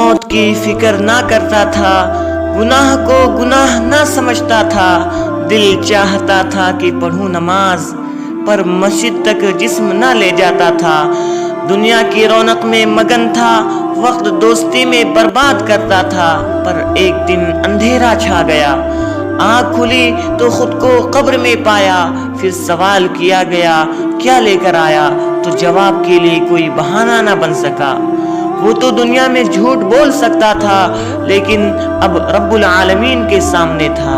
موت کی فکر نہ کرتا تھا، گناہ کو گناہ نہ سمجھتا تھا، دل چاہتا تھا کہ پڑھوں نماز، پر مسجد تک جسم نہ لے جاتا تھا، دنیا کی رونق میں مگن تھا، وقت دوستی میں برباد کرتا تھا، پر ایک دن اندھیرا چھا گیا، آنکھ کھلی تو خود کو قبر میں پایا، پھر سوال کیا گیا کیا لے کر آیا، تو جواب کے لیے کوئی بہانہ نہ بن سکا۔ وہ تو دنیا میں جھوٹ بول سکتا تھا، لیکن اب رب العالمین کے سامنے تھا۔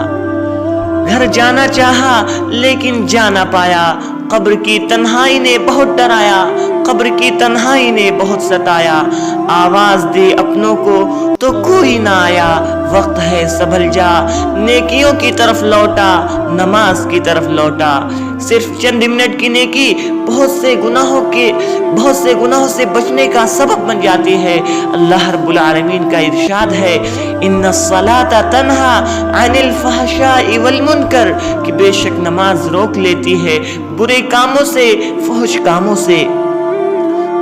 گھر جانا چاہا لیکن جا نہ پایا، قبر کی تنہائی نے بہت ڈرایا، قبر کی تنہائی نے بہت ستایا، آواز دی اپنوں کو تو کوئی نہ آیا، وقت ہے سنبھل جا، نیکیوں کی طرف لوٹا، نماز کی طرف لوٹا، صرف چند منٹ کی نیکی بہت سے گناہوں سے بچنے کا سبب بن جاتی ہے۔ اللہ رب العالمین کا ارشاد ہے، ان الصلاۃ تنہا عن الفحشاء والمنکر، کہ بے شک نماز روک لیتی ہے برے کاموں سے، فحش کاموں سے۔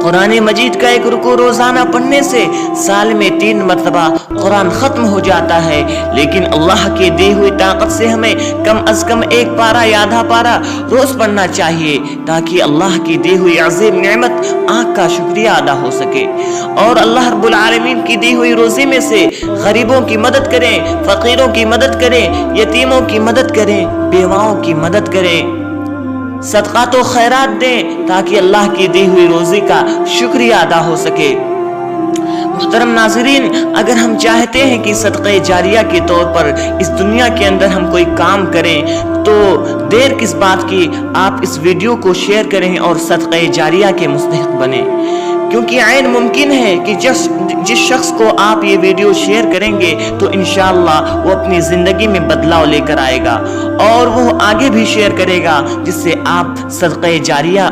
قرآن مجید کا ایک رکوع روزانہ پڑھنے سے سال میں 3 مرتبہ قرآن ختم ہو جاتا ہے، لیکن اللہ کی دی ہوئی طاقت سے ہمیں کم از کم 1 پارہ یا آدھا پارہ روز پڑھنا چاہیے، تاکہ اللہ کی دی ہوئی عظیم نعمت آنکھ کا شکریہ ادا ہو سکے، اور اللہ رب العالمین کی دی ہوئی روزی میں سے غریبوں کی مدد کریں، فقیروں کی مدد کریں، یتیموں کی مدد کریں، بیواؤں کی مدد کریں، صدقات و خیرات دیں، تاکہ اللہ کی دی ہوئی روزی کا شکریہ ادا ہو سکے۔ محترم ناظرین، اگر ہم چاہتے ہیں کہ صدقہ جاریہ کے طور پر اس دنیا کے اندر ہم کوئی کام کریں، تو دیر کس بات کی، آپ اس ویڈیو کو شیئر کریں اور صدقہ جاریہ کے مستحق بنیں، کیونکہ عین ممکن ہے کہ جس شخص کو آپ یہ ویڈیو شیئر کریں گے تو انشاءاللہ وہ اپنی زندگی میں بدلاؤ لے کر آئے گا، اور وہ آگے بھی شیئر کرے گا، جس سے آپ صدقہ جاریہ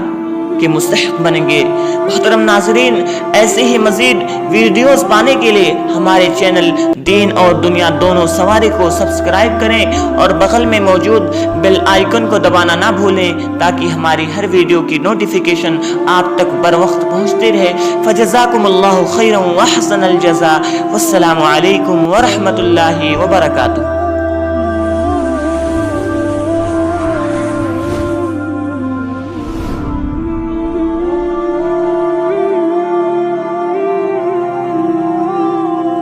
کے مستحق بنیں گے۔ محترم ناظرین، ایسے ہی مزید ویڈیوز پانے کے لیے ہمارے چینل دین اور دنیا دونوں سوارے کو سبسکرائب کریں، اور بغل میں موجود بیل آئیکن کو دبانا نہ بھولیں، تاکہ ہماری ہر ویڈیو کی نوٹیفیکیشن آپ تک بر وقت پہنچتی رہے۔ فجزاکم اللہ خیرا واحسن الجزاء، والسلام علیکم ورحمۃ اللہ وبرکاتہ۔